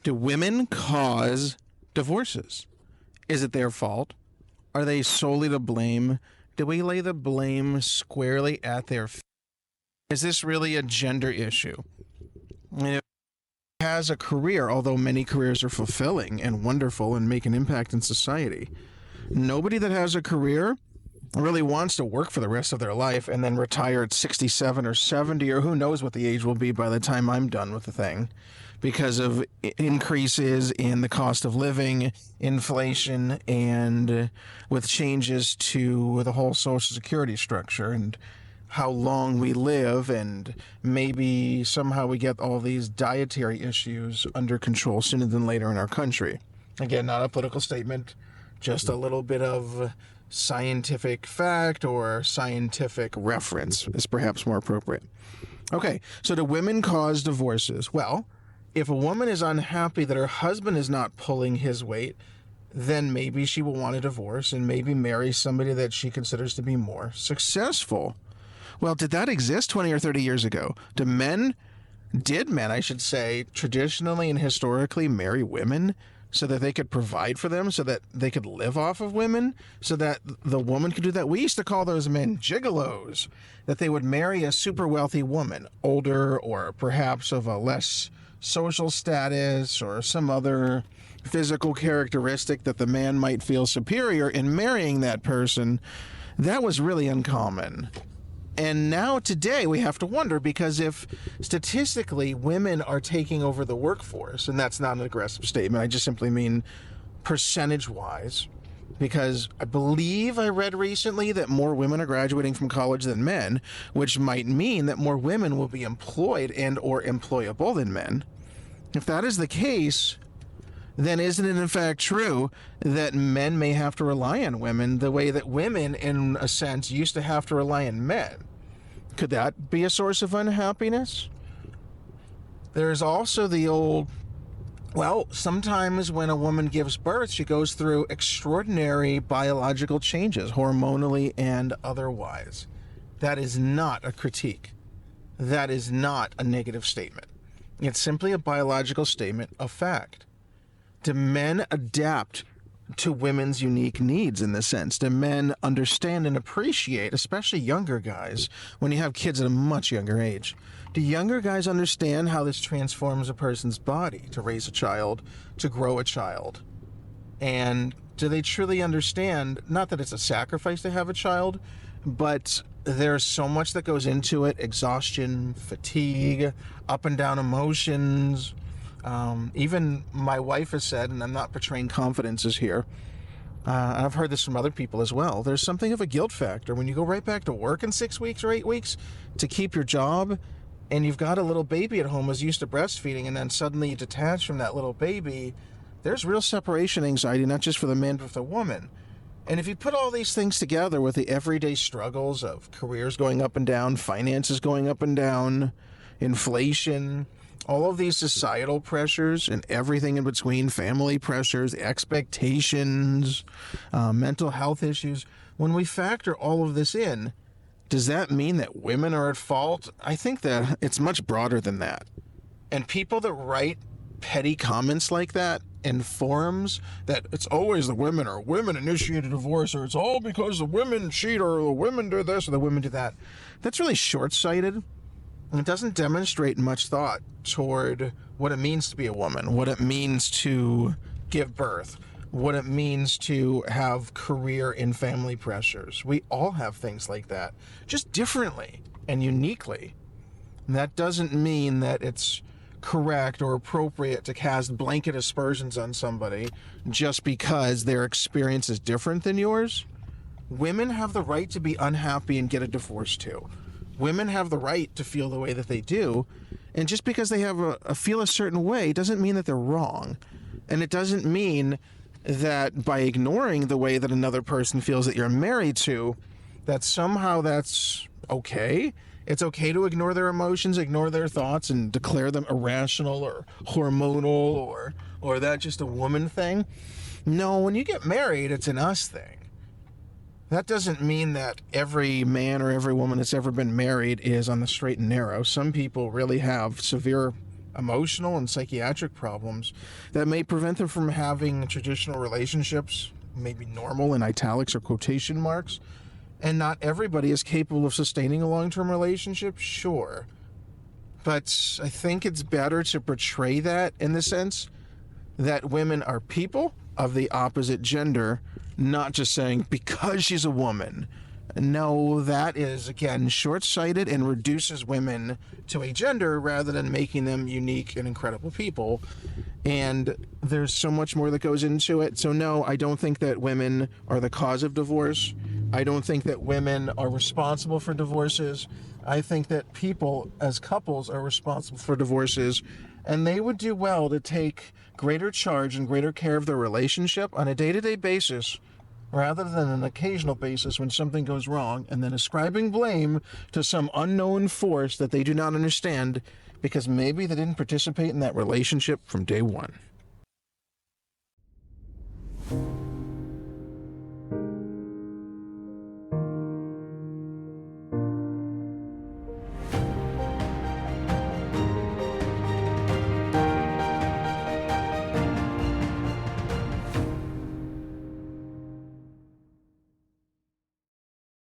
Do women cause divorces? Is it their fault? Are they solely to blame? Do we lay the blame squarely at their feet? Is this really a gender issue? And if it has a career, although many careers are fulfilling and wonderful and make an impact in society, nobody that has a career really wants to work for the rest of their life and then retire at 67 or 70 or who knows what the age will be by the time I'm done with the thing, because of increases in the cost of living, inflation, and with changes to the whole Social Security structure and how long we live, and maybe somehow we get all these dietary issues under control sooner than later in our country. Again, not a political statement, just a little bit of scientific fact or scientific reference is perhaps more appropriate. Okay, so do women cause divorces? Well, if a woman is unhappy that her husband is not pulling his weight, then maybe she will want a divorce and maybe marry somebody that she considers to be more successful. Well, did that exist 20 or 30 years ago? Did men, I should say, traditionally and historically marry women so that they could provide for them, so that they could live off of women, so that the woman could do that? We used to call those men gigolos, that they would marry a super wealthy woman, older or perhaps of a less social status or some other physical characteristic that the man might feel superior in marrying that person. That was really uncommon. And now today we have to wonder, because if statistically women are taking over the workforce, and that's not an aggressive statement, I just simply mean percentage-wise, because I believe I read recently that more women are graduating from college than men, which might mean that more women will be employed and or employable than men. If that is the case, then isn't it in fact true that men may have to rely on women the way that women, in a sense, used to have to rely on men? Could that be a source of unhappiness? There's also the old, well, sometimes when a woman gives birth, she goes through extraordinary biological changes, hormonally and otherwise. That is not a critique. That is not a negative statement. It's simply a biological statement of fact. Do men adapt to women's unique needs in this sense? Do men understand and appreciate, especially younger guys, when you have kids at a much younger age? Do younger guys understand how this transforms a person's body to raise a child, to grow a child? And do they truly understand, not that it's a sacrifice to have a child, but there's so much that goes into it: exhaustion, fatigue, up and down emotions. Even my wife has said, and I'm not portraying confidences here, I've heard this from other people as well, there's something of a guilt factor when you go right back to work in 6 weeks or 8 weeks to keep your job, and you've got a little baby at home who's used to breastfeeding, and then suddenly you detach from that little baby. There's real separation anxiety, not just for the man, but for the woman. And if you put all these things together with the everyday struggles of careers going up and down, finances going up and down, inflation, all of these societal pressures and everything in between, family pressures, expectations, mental health issues, when we factor all of this in, does that mean that women are at fault? I think that it's much broader than that. And people that write petty comments like that in forums, that it's always the women, or women initiated divorce, or it's all because the women cheat, or the women do this, or the women do that, that's really short-sighted. It doesn't demonstrate much thought toward what it means to be a woman, what it means to give birth, what it means to have career and family pressures. We all have things like that, just differently and uniquely. And that doesn't mean that it's correct or appropriate to cast blanket aspersions on somebody just because their experience is different than yours. Women have the right to be unhappy and get a divorce too. Women have the right to feel the way that they do, and just because they have feel a certain way doesn't mean that they're wrong. And it doesn't mean that by ignoring the way that another person feels that you're married to, that somehow that's okay. It's okay to ignore their emotions, ignore their thoughts, and declare them irrational or hormonal, or that just a woman thing. No, when you get married, it's an us thing. That doesn't mean that every man or every woman that's ever been married is on the straight and narrow. Some people really have severe emotional and psychiatric problems that may prevent them from having traditional relationships, maybe normal in italics or quotation marks. And not everybody is capable of sustaining a long-term relationship, sure. But I think it's better to portray that in the sense that women are people of the opposite gender, not just saying because she's a woman. No, that is, again, short-sighted and reduces women to a gender rather than making them unique and incredible people. And there's so much more that goes into it. So no, I don't think that women are the cause of divorce. I don't think that women are responsible for divorces. I think that people as couples are responsible for divorces, and they would do well to take greater charge and greater care of their relationship on a day-to-day basis rather than an occasional basis when something goes wrong and then ascribing blame to some unknown force that they do not understand because maybe they didn't participate in that relationship from day one.